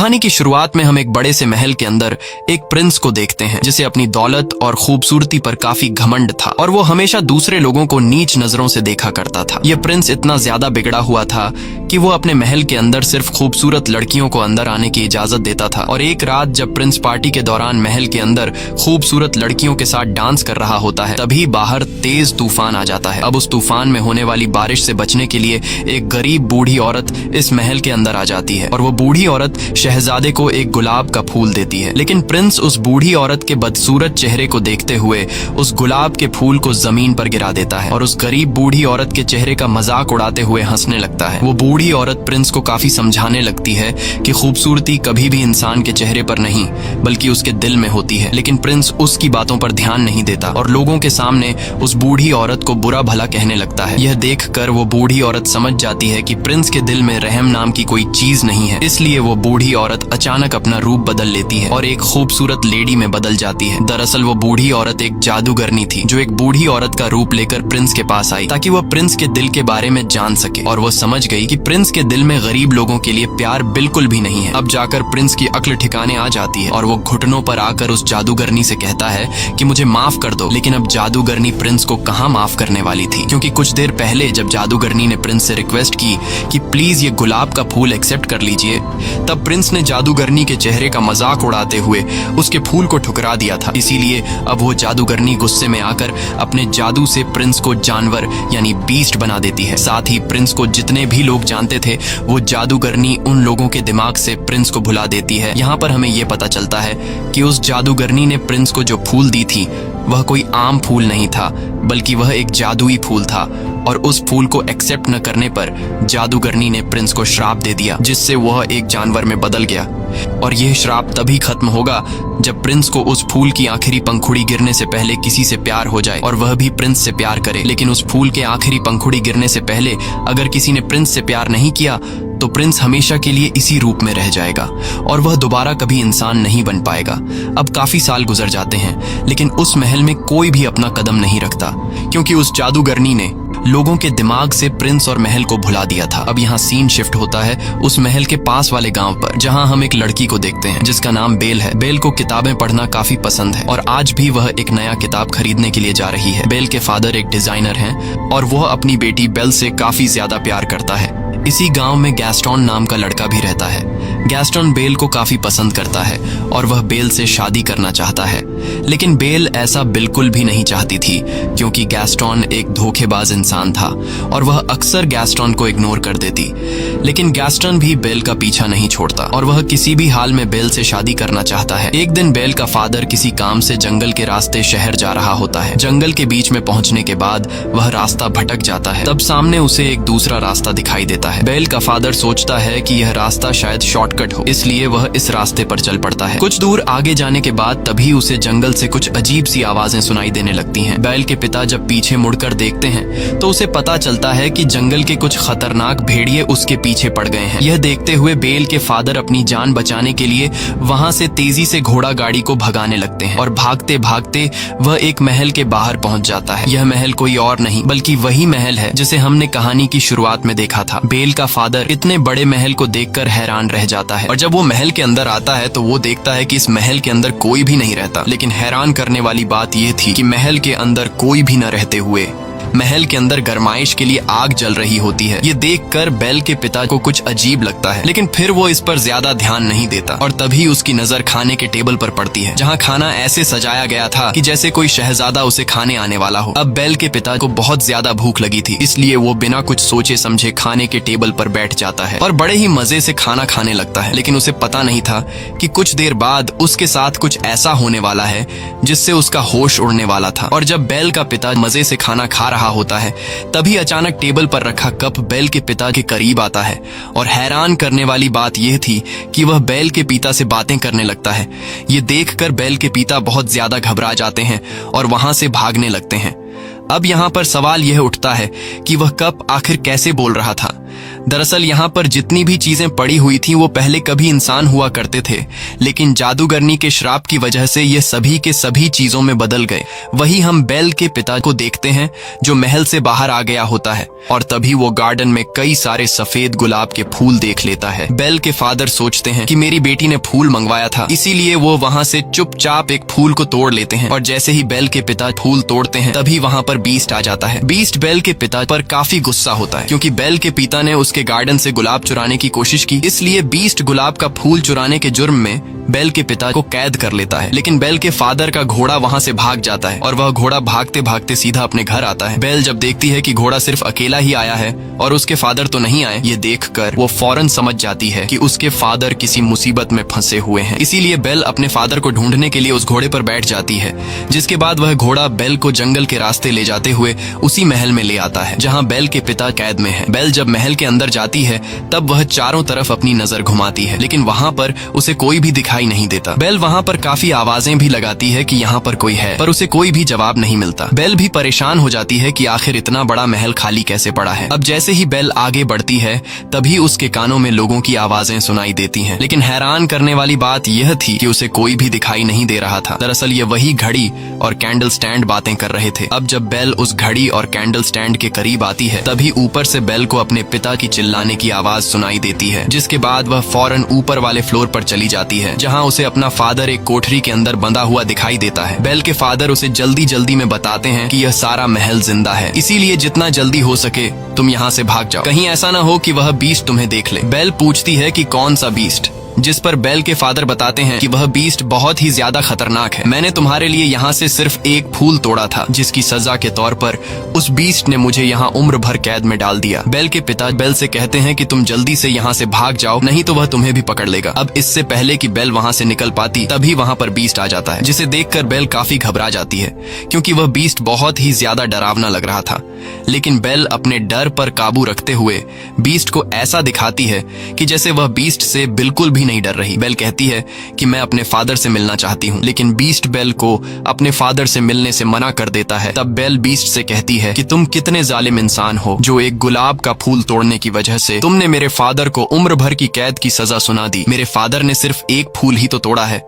कहानी की शुरुआत में हम एक बड़े से महल के अंदर एक प्रिंस को देखते हैं जिसे अपनी दौलत और खूबसूरती पर काफी घमंड था और वो हमेशा दूसरे लोगों को नीच नजरों से देखा करता था। यह प्रिंस इतना ज्यादा बिगड़ा हुआ था कि वो अपने महल के अंदर सिर्फ खूबसूरत लड़कियों को अंदर आने की इजाजत देता था। और एक रात जब प्रिंस पार्टी के दौरान महल के अंदर खूबसूरत लड़कियों के साथ डांस कर रहा होता है, तभी बाहर तेज तूफान आ जाता है। अब उस तूफान में होने वाली बारिश से बचने के लिए एक गरीब बूढ़ी औरत इस महल के अंदर आ जाती है और वो बूढ़ी औरत शहजादे को एक गुलाब का फूल देती है। लेकिन प्रिंस उस बूढ़ी औरत के बदसूरत चेहरे को देखते हुए उस गुलाब के फूल को जमीन पर गिरा देता है और उस गरीब बूढ़ी औरत के चेहरे का मजाक उड़ाते हुए हंसने लगता है। वो बूढ़ी औरत प्रिंस को काफी समझाने लगती है कि खूबसूरती कभी भी इंसान के चेहरे पर नहीं बल्कि उसके दिल में होती है। लेकिन प्रिंस उसकी बातों पर ध्यान नहीं देता और लोगों के सामने उस बूढ़ी औरत को बुरा भला कहने लगता है। यह देखकर वो बूढ़ी औरत समझ जाती है कि प्रिंस के दिल में रहम नाम की कोई चीज नहीं है। इसलिए वो बूढ़ी औरत अचानक अपना रूप बदल लेती है और एक खूबसूरत लेडी में बदल जाती है। दरअसल वो बूढ़ी औरत एक जादूगरनी थी जो एक बूढ़ी औरत का रूप लेकर प्रिंस के पास आई ताकि वह प्रिंस के दिल के बारे में जान सके। और वो समझ गई कि प्रिंस के दिल में गरीब लोगों के लिए प्यार बिल्कुल भी नहीं है। अब जाकर प्रिंस की अक्ल ठिकाने आ जाती है और वो घुटनों पर आकर उस जादूगरनी से कहता है कि मुझे माफ कर दो। लेकिन अब जादूगरनी प्रिंस को कहाँ माफ करने वाली थी, क्योंकि कुछ देर पहले जब जादूगरनी ने प्रिंस से रिक्वेस्ट की कि प्लीज ये गुलाब का फूल एक्सेप्ट कर लीजिए, तब प्रिंस ने जादूगरनी के चेहरे का मजाक उड़ाते हुए उसके फूल को ठुकरा दिया था। इसीलिए अब वो जादूगरनी गुस्से में आकर अपने जादू से प्रिंस को जानवर यानी बीस्ट बना देती है। साथ ही प्रिंस को जितने भी लोग जानते थे वो जादूगरनी उन लोगों के दिमाग से प्रिंस को भुला देती है। यहाँ पर हमें ये पता चलता है कि उस जादूगरनी ने प्रिंस को जो फूल दी थी वह कोई आम फूल नहीं था बल्कि वह एक जादुई फूल था और उस फूल को एक्सेप्ट न करने पर जादूगरनी ने प्रिंस को श्राप दे दिया जिससे वह एक जानवर में बदल गया। और यह श्राप तभी खत्म होगा जब प्रिंस को उस फूल की आखिरी पंखुड़ी गिरने से पहले किसी से प्यार हो जाए और वह भी प्रिंस से प्यार करे। लेकिन उस फूल के आखिरी पंखुड़ी गिरने से पहले अगर किसी ने प्रिंस से प्यार नहीं किया तो प्रिंस हमेशा के लिए इसी रूप में रह जाएगा और वह दोबारा कभी इंसान नहीं बन पाएगा। अब काफी साल गुजर जाते हैं लेकिन उस महल में कोई भी अपना कदम नहीं रखता क्योंकि उस जादूगरनी ने लोगों के दिमाग से प्रिंस और महल को भुला दिया था। अब यहाँ सीन शिफ्ट होता है उस महल के पास वाले गांव पर जहाँ हम एक लड़की को देखते हैं जिसका नाम बेल है। बेल को किताबें पढ़ना काफी पसंद है और आज भी वह एक नया किताब खरीदने के लिए जा रही है। बेल के फादर एक डिजाइनर हैं और वह अपनी बेटी बेल से काफी ज्यादा प्यार करता है। इसी गांव में गैस्टोन नाम का लड़का भी रहता है। गैस्टोन बेल को काफी पसंद करता है और वह बेल से शादी करना चाहता है। लेकिन बेल ऐसा बिल्कुल भी नहीं चाहती थी क्योंकि गैस्टोन एक धोखेबाज इंसान था और वह अक्सर गैस्टोन को इग्नोर कर देती। लेकिन गैस्टोन भी बेल का पीछा नहीं छोड़ता और वह किसी भी हाल में बेल से शादी करना चाहता है। एक दिन बेल का फादर किसी काम से जंगल के रास्ते शहर जा रहा होता है। जंगल के बीच में पहुंचने के बाद वह रास्ता भटक जाता है। तब सामने उसे एक दूसरा रास्ता दिखाई देता है। बेल का फादर सोचता है कि यह रास्ता शायद शॉर्टकट हो, इसलिए वह इस रास्ते पर चल पड़ता है। कुछ दूर आगे जाने के बाद तभी उसे जंगल से कुछ अजीब सी आवाजें सुनाई देने लगती हैं। बेल के पिता जब पीछे मुड़कर देखते हैं तो उसे पता चलता है कि जंगल के कुछ खतरनाक भेड़िए उसके पीछे पड़ गए हैं। यह देखते हुए बेल के फादर अपनी जान बचाने के लिए वहां से तेजी से घोड़ा गाड़ी को भगाने लगते हैं और भागते भागते वह एक महल के बाहर पहुंच जाता है। यह महल कोई और नहीं बल्कि वही महल है जिसे हमने कहानी की शुरुआत में देखा था। बेल का फादर इतने बड़े महल को देखकर हैरान रह जाता है और जब वो महल के अंदर आता है तो वो देखता है कि इस महल के अंदर कोई भी नहीं रहता। लेकिन हैरान करने वाली बात यह थी कि महल के अंदर कोई भी न रहते हुए महल के अंदर गरमाइश के लिए आग जल रही होती है। ये देखकर बेल के पिता को कुछ अजीब लगता है लेकिन फिर वो इस पर ज्यादा ध्यान नहीं देता और तभी उसकी नजर खाने के टेबल पर पड़ती है जहाँ खाना ऐसे सजाया गया था कि जैसे कोई शहजादा उसे खाने आने वाला हो। अब बेल के पिता को बहुत ज्यादा भूख लगी थी इसलिए वो बिना कुछ सोचे समझे खाने के टेबल पर बैठ जाता है और बड़े ही मजे से खाना खाने लगता है। लेकिन उसे पता नहीं था कि कुछ देर बाद उसके साथ कुछ ऐसा होने वाला है जिससे उसका होश उड़ने वाला था। और जब बेल का पिता मजे से खाना खा रहा होता है तभी अचानक टेबल पर रखा कप बेल के पिता के करीब आता है और हैरान करने वाली बात यह थी कि वह बेल के पिता से बातें करने लगता है। ये देखकर बेल के पिता बहुत ज्यादा घबरा जाते हैं और वहां से भागने लगते हैं। अब यहाँ पर सवाल यह उठता है कि वह कप आखिर कैसे बोल रहा था। दरअसल यहाँ पर जितनी भी चीजें पड़ी हुई थी वो पहले कभी इंसान हुआ करते थे, लेकिन जादूगरनी के श्राप की वजह से ये सभी के सभी चीजों में बदल गए। वही हम बेल के पिता को देखते हैं जो महल से बाहर आ गया होता है और तभी वो गार्डन में कई सारे सफेद गुलाब के फूल देख लेता है। बेल के फादर सोचते हैं कि मेरी बेटी ने फूल मंगवाया था, इसीलिए वो वहाँ से चुपचाप एक फूल को तोड़ लेते हैं और जैसे ही बेल के पिता फूल तोड़ते हैं तभी वहाँ पर बीस्ट आ जाता है। बीस्ट बेल के पिता पर काफी गुस्सा होता है क्योंकि बेल के पिता ने उसके गार्डन से गुलाब चुराने की कोशिश की, इसलिए बीस्ट गुलाब का फूल चुराने के जुर्म में बेल के पिता को कैद कर लेता है। लेकिन बेल के फादर का घोड़ा वहाँ से भाग जाता है और वह घोड़ा भागते भागते सीधा अपने घर आता है। बेल जब देखती है कि घोड़ा सिर्फ अकेला ही आया है और उसके फादर तो नहीं आए, ये देखकर वो फौरन समझ जाती है कि उसके फादर किसी मुसीबत में फंसे हुए हैं। इसीलिए बेल अपने फादर को ढूंढने के लिए उस घोड़े पर बैठ जाती है, जिसके बाद वह घोड़ा बेल को जंगल के रास्ते ले जाते हुए उसी महल में ले आता है जहाँ बेल के पिता कैद में है। बेल जब महल के अंदर जाती है तब वह चारों तरफ अपनी नजर घुमाती है, लेकिन वहाँ पर उसे कोई भी दिखाई नहीं देता। बेल वहाँ पर काफी आवाजें भी लगाती है कि यहाँ पर कोई है, पर उसे कोई भी जवाब नहीं मिलता। बेल भी परेशान हो जाती है कि आखिर इतना बड़ा महल खाली कैसे पड़ा है। अब जैसे ही बेल आगे बढ़ती है तभी उसके कानों में लोगों की आवाजें सुनाई देती हैं, लेकिन हैरान करने वाली बात यह थी कि उसे कोई भी दिखाई नहीं दे रहा था। दरअसल ये वही घड़ी और कैंडल स्टैंड बातें कर रहे थे। अब जब बेल उस घड़ी और कैंडल स्टैंड के करीब आती है तभी ऊपर से बेल को अपने पिता की चिल्लाने की आवाज सुनाई देती है, जिसके बाद वह फौरन ऊपर वाले फ्लोर पर चली जाती है जहाँ उसे अपना फादर एक कोठरी के अंदर बंधा हुआ दिखाई देता है। बेल के फादर उसे जल्दी जल्दी में बताते हैं कि यह सारा महल जिंदा है, इसीलिए जितना जल्दी हो सके तुम यहाँ से भाग जाओ, कहीं ऐसा ना हो कि वह बीस्ट तुम्हें देख ले। बेल पूछती है कि कौन सा बीस्ट, जिस पर बेल के फादर बताते हैं कि वह बीस्ट बहुत ही ज्यादा खतरनाक है। मैंने तुम्हारे लिए यहाँ से सिर्फ एक फूल तोड़ा था, जिसकी सजा के तौर पर उस बीस्ट ने मुझे यहाँ उम्र भर कैद में डाल दिया। बेल के पिता बेल से कहते हैं कि तुम जल्दी से यहाँ से भाग जाओ, नहीं तो वह तुम्हें भी पकड़ लेगा। अब इससे पहले कि बेल वहाँ से निकल पाती तभी वहाँ पर बीस्ट आ जाता है, जिसे देखकर बेल काफी घबरा जाती है क्योंकि वह बीस्ट बहुत ही ज्यादा डरावना लग रहा था। लेकिन बेल अपने डर पर काबू रखते हुए बीस्ट को ऐसा दिखाती है कि जैसे वह बीस्ट से बिल्कुल भी नहीं डर रही। बेल कहती है कि मैं अपने फादर से मिलना चाहती हूँ, लेकिन बीस्ट बेल को अपने फादर से मिलने से मना कर देता है। तब बेल बीस्ट से कहती है कि तुम कितने जालिम इंसान हो जो एक गुलाब का फूल तोड़ने की वजह से तुमने मेरे फादर को उम्र भर की कैद की सजा सुना दी। मेरे फादर ने सिर्फ एक फूल ही तो तोड़ा है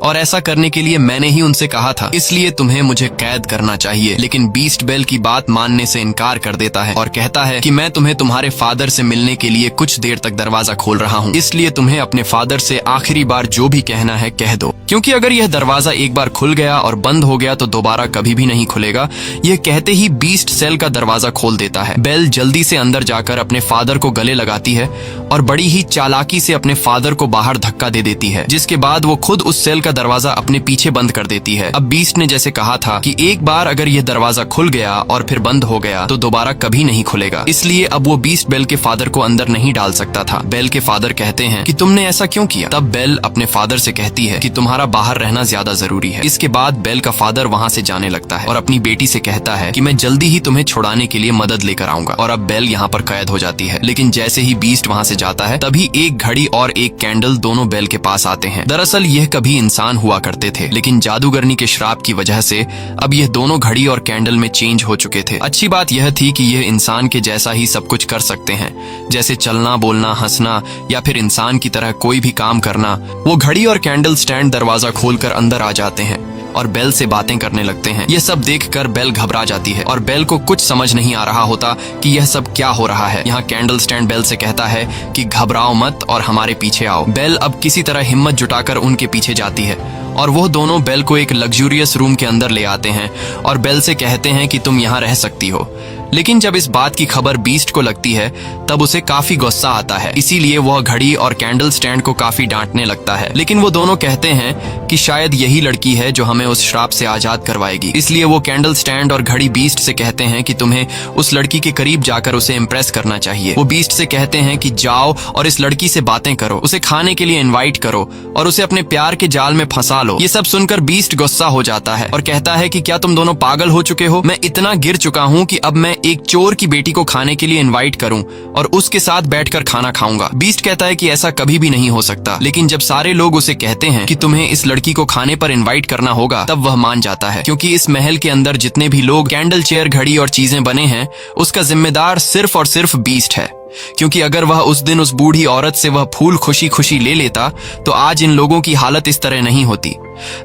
और ऐसा करने के लिए मैंने ही उनसे कहा था, इसलिए तुम्हें मुझे कैद करना चाहिए। लेकिन बीस्ट बेल की बात मानने से इनकार कर देता है और कहता है कि मैं तुम्हें तुम्हारे फादर से मिलने के लिए कुछ देर तक दरवाजा खोल रहा हूँ, इसलिए तुम्हें अपने फादर से आखिरी बार जो भी कहना है कह दो, क्योंकि अगर यह दरवाजा एक बार खुल गया और बंद हो गया तो दोबारा कभी भी नहीं खुलेगा। यह कहते ही बीस्ट सेल का दरवाजा खोल देता है। बेल जल्दी से अंदर जाकर अपने फादर को गले लगाती है और बड़ी ही चालाकी से अपने फादर को बाहर धक्का दे देती है, जिसके बाद वो खुद उस सेल का दरवाजा अपने पीछे बंद कर देती है। अब बीस्ट ने जैसे कहा था कि एक बार अगर यह दरवाजा खुल गया और फिर बंद हो गया तो दोबारा कभी नहीं खुलेगा, इसलिए अब वो बीस्ट बेल के फादर को अंदर नहीं डाल सकता था। बेल के फादर कहते हैं कि तुमने ऐसा क्यों किया? तब बेल अपने फादर से कहती है कि तुम्हारा बाहर रहना ज्यादा जरूरी है। इसके बाद बेल का फादर वहाँ से जाने लगता है और अपनी बेटी से कहता है कि मैं जल्दी ही तुम्हें छुड़ाने के लिए मदद लेकर आऊंगा। और अब बेल यहाँ पर कैद हो जाती है। लेकिन जैसे ही बीस्ट वहाँ से जाता है तभी एक घड़ी और एक कैंडल दोनों बेल के पास आते हैं। दरअसल यह कभी इंसान हुआ करते थे, लेकिन जादूगरनी के श्राप की वजह से अब यह दोनों घड़ी और कैंडल में चेंज हो चुके थे। अच्छी बात यह थी कि यह इंसान के जैसा ही सब कुछ कर सकते हैं, जैसे चलना, बोलना, हंसना या फिर इंसान की तरह कोई भी काम करना। वो घड़ी और कैंडल स्टैंड दरवाजा खोलकर अंदर आ जाते हैं और बेल से बातें करने लगते हैं। ये सब देखकर बेल घबरा जाती है और बेल को कुछ समझ नहीं आ रहा होता कि यह सब क्या हो रहा है। यहाँ कैंडल स्टैंड बेल से कहता है कि घबराओ मत और हमारे पीछे आओ। बेल अब किसी तरह हिम्मत जुटाकर उनके पीछे जाती है और वो दोनों बेल को एक लग्जूरियस रूम के अंदर ले आते हैं और बेल से कहते हैं कि तुम यहाँ रह सकती हो। लेकिन जब इस बात की खबर बीस्ट को लगती है तब उसे काफी गुस्सा आता है, इसीलिए वह घड़ी और कैंडल स्टैंड को काफी डांटने लगता है। लेकिन वो दोनों कहते हैं कि शायद यही लड़की है जो हमें उस श्राप से आजाद करवाएगी। इसलिए वो कैंडल स्टैंड और घड़ी बीस्ट से कहते हैं कि तुम्हें उस लड़की के करीब जाकर उसे इम्प्रेस करना चाहिए। वो बीस्ट से कहते हैं कि जाओ और इस लड़की से बातें करो, उसे खाने के लिए इन्वाइट करो और उसे अपने प्यार के जाल में फंसा लो। ये सब सुनकर बीस्ट गुस्सा हो जाता है और कहता है कि क्या तुम दोनों पागल हो चुके हो? मैं इतना गिर चुका हूँ कि अब मैं एक चोर की बेटी को खाने के लिए इनवाइट करूं और उसके साथ बैठकर खाना खाऊंगा। बीस्ट कहता है कि ऐसा कभी भी नहीं हो सकता, लेकिन जब सारे लोग उसे कहते हैं कि तुम्हें इस लड़की को खाने पर इनवाइट करना होगा, तब वह मान जाता है, क्योंकि इस महल के अंदर जितने भी लोग कैंडल, चेयर, घड़ी और चीजें बने हैं, उसका जिम्मेदार सिर्फ और सिर्फ बीस्ट है। क्योंकि अगर वह उस दिन उस बूढ़ी औरत से वह फूल खुशी खुशी ले लेता तो आज इन लोगों की हालत इस तरह नहीं होती।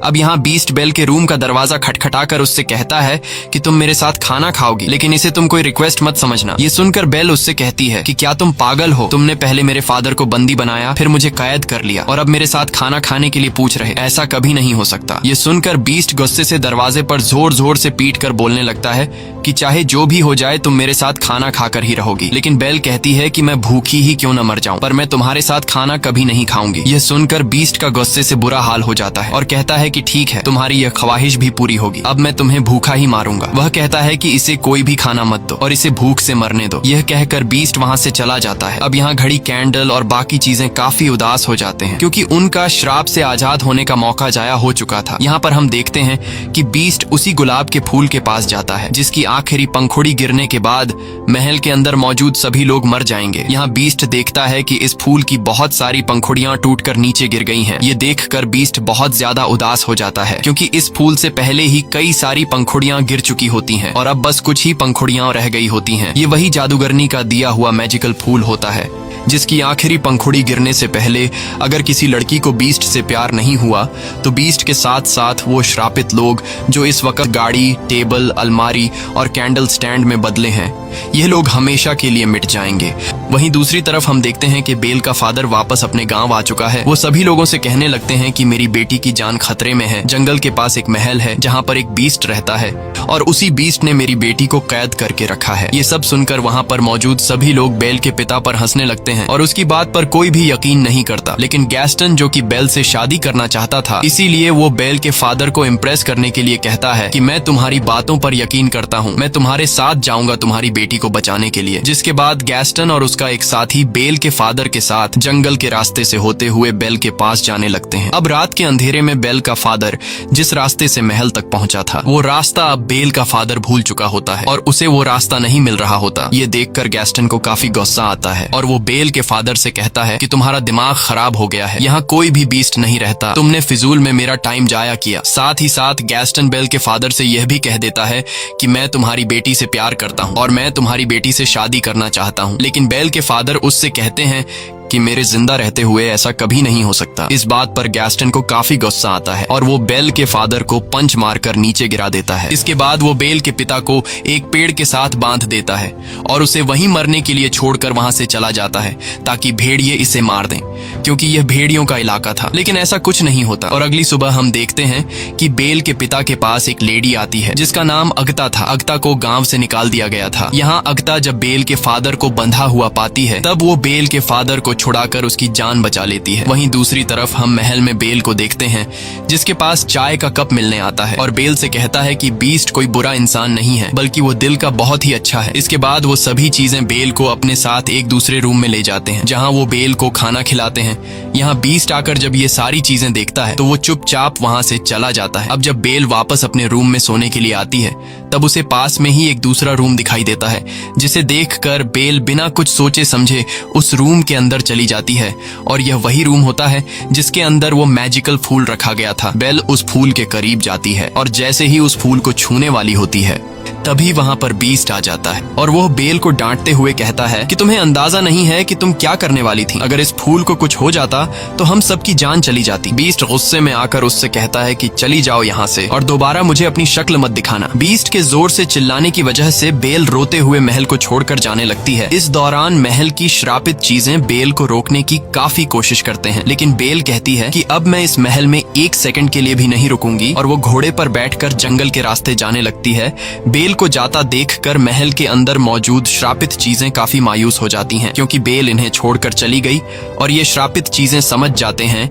अब यहाँ बीस्ट बेल के रूम का दरवाजा खटखटाकर उससे कहता है कि तुम मेरे साथ खाना खाओगी, लेकिन इसे तुम कोई रिक्वेस्ट मत समझना। ये सुनकर बेल उससे कहती है कि क्या तुम पागल हो? तुमने पहले मेरे फादर को बंदी बनाया, फिर मुझे कैद कर लिया और अब मेरे साथ खाना खाने के लिए पूछ रहे? ऐसा कभी नहीं हो सकता। ये सुनकर बीस्ट गुस्से से दरवाजे पर जोर जोर से पीट कर बोलने लगता है कि चाहे जो भी हो जाए तुम मेरे साथ खाना खाकर ही रहोगी। लेकिन बेल कहती है कि मैं भूखी ही क्यों न मर जाऊं, पर मैं तुम्हारे साथ खाना कभी नहीं खाऊंगी। यह सुनकर बीस्ट का गुस्से से बुरा हाल हो जाता है और कहता है कि ठीक है, तुम्हारी यह ख्वाहिश भी पूरी होगी, अब मैं तुम्हें भूखा ही मारूंगा। वह कहता है कि इसे कोई भी खाना मत दो और इसे भूख से मरने दो। यह कहकर बीस्ट वहाँ से चला जाता है। अब यहाँ घड़ी, कैंडल और बाकी चीजें काफी उदास हो जाते हैं, क्योंकि उनका श्राप से आजाद होने का मौका जाया हो चुका था। यहाँ पर हम देखते हैं कि बीस्ट उसी गुलाब के फूल के पास जाता है जिसकी आखिरी पंखुड़ी गिरने के बाद महल के अंदर मौजूद सभी लोग मर जाएंगे। यहाँ बीस्ट देखता है कि इस फूल की बहुत सारी पंखुड़ियां टूटकर नीचे गिर गई हैं। ये देखकर बीस्ट बहुत ज्यादा उदास हो जाता है, क्योंकि इस फूल से पहले ही कई सारी पंखुड़ियां गिर चुकी होती हैं और अब बस कुछ ही पंखुड़ियां रह गई होती हैं। ये वही जादूगरनी का दिया हुआ मैजिकल फूल होता है जिसकी आखिरी पंखुड़ी गिरने से पहले अगर किसी लड़की को बीस्ट से प्यार नहीं हुआ तो बीस्ट के साथ साथ वो श्रापित लोग जो इस वक्त गाड़ी, टेबल, अलमारी और कैंडल स्टैंड में बदले हैं, यह लोग हमेशा के लिए मिट जाएंगे। वहीं दूसरी तरफ हम देखते हैं कि बेल का फादर वापस अपने गांव आ चुका है। वो सभी लोगों से कहने लगते हैं कि मेरी बेटी की जान खतरे में है। जंगल के पास एक महल है जहां पर एक बीस्ट रहता है और उसी बीस्ट ने मेरी बेटी को कैद करके रखा है। ये सब सुनकर वहां पर मौजूद सभी लोग बेल के पिता पर हंसने लगते हैं और उसकी बात पर कोई भी यकीन नहीं करता। लेकिन गैस्टन, जो कि बेल से शादी करना चाहता था, इसीलिए वो बेल के फादर को इम्प्रेस करने के लिए कहता है कि मैं तुम्हारी बातों पर यकीन करता हूँ, मैं तुम्हारे साथ जाऊंगा तुम्हारी बेटी को बचाने के लिए। जिसके बाद गैस्टन और उसका एक साथी बेल के फादर के साथ जंगल के रास्ते से होते हुए बेल के पास जाने लगते हैं। अब रात के अंधेरे में बेल का फादर जिस रास्ते से महल तक पहुंचा था, वो रास्ता अब बेल का फादर भूल चुका होता है और उसे वो रास्ता नहीं मिल रहा होता। ये देखकर गैस्टन को काफी गुस्सा आता है और वो बेल के फादर से कहता है कि तुम्हारा दिमाग खराब हो गया है, यहाँ कोई भी बीस्ट नहीं रहता, तुमने फिजूल में मेरा टाइम जाया किया। साथ ही साथ गैस्टन बेल के फादर से यह भी कह देता है कि मैं तुम्हारी बेटी से प्यार करता हूँ और मैं तुम्हारी बेटी से शादी करना चाहता हूँ। लेकिन बेल के फादर उससे कहते हैं कि मेरे जिंदा रहते हुए ऐसा कभी नहीं हो सकता। इस बात पर गैस्टन को काफी गुस्सा आता है और वो बेल के फादर को पंच मारकर नीचे गिरा देता है। इसके बाद वो बेल के पिता को एक पेड़ के साथ बांध देता है और उसे वहीं मरने के लिए छोड़कर वहां से चला जाता है ताकि भेड़िए इसे मार दें, क्योंकि यह भेड़ियों का इलाका था। लेकिन ऐसा कुछ नहीं होता और अगली सुबह हम देखते हैं कि बेल के पिता के पास एक लेडी आती है जिसका नाम अगता था। अगता को गांव से निकाल दिया गया था। यहाँ अगता जब बेल के फादर को बंधा हुआ पाती है तब वो बेल के फादर को छुड़ाकर उसकी जान बचा लेती है। वहीं दूसरी तरफ हम महल में बेल को देखते हैं जिसके पास चाय का कप मिलने आता है और बेल से कहता है कि बीस्ट कोई बुरा इंसान नहीं है, बल्कि वो दिल का बहुत ही अच्छा है। इसके बाद वो सभी चीजें बेल को अपने साथ एक दूसरे रूम में ले जाते हैं जहाँ वो बेल को खाना खिलाते हैं। यहाँ बीस्ट आकर जब ये सारी चीजें देखता है तो वो चुपचाप वहाँ से चला जाता है। अब जब बेल वापस अपने रूम में सोने के लिए आती है तब उसे पास में ही एक दूसरा रूम दिखाई देता है, जिसे देखकर बेल बिना कुछ सोचे समझे उस रूम के अंदर चली जाती है और यह वही रूम होता है जिसके अंदर वो मैजिकल फूल रखा गया था। बेल उस फूल के करीब जाती है और जैसे ही उस फूल को छूने वाली होती है तभी वहां पर बीस्ट आ जाता है और वो बेल को डांटते हुए कहता है कि तुम्हें अंदाजा नहीं है कि तुम क्या करने वाली थी। अगर इस फूल को कुछ हो जाता तो हम सबकी जान चली जाती। बीस्ट गुस्से में आकर उससे कहता है कि चली जाओ यहाँ से और दोबारा मुझे अपनी शक्ल मत दिखाना। बीस्ट के जोर से चिल्लाने की वजह से बेल रोते हुए महल को छोड़कर जाने लगती है। इस दौरान महल की श्रापित चीजें बेल को रोकने की काफी कोशिश करते हैं, लेकिन बेल कहती है कि अब मैं इस महल में एक सेकंड के लिए भी नहीं रुकूंगी और वो घोड़े पर बैठकर जंगल के रास्ते जाने लगती है। बेल को जाता देखकर महल के अंदर मौजूद श्रापित चीजें काफी मायूस हो जाती हैं, क्योंकि बेल इन्हें छोड़कर चली गई और ये श्रापित चीजें समझ जाते हैं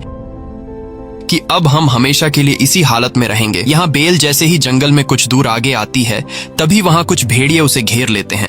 कि अब हम हमेशा के लिए इसी हालत में रहेंगे। यहाँ बेल जैसे ही जंगल में कुछ दूर आगे आती है तभी वहां कुछ भेड़िए उसे घेर लेते हैं।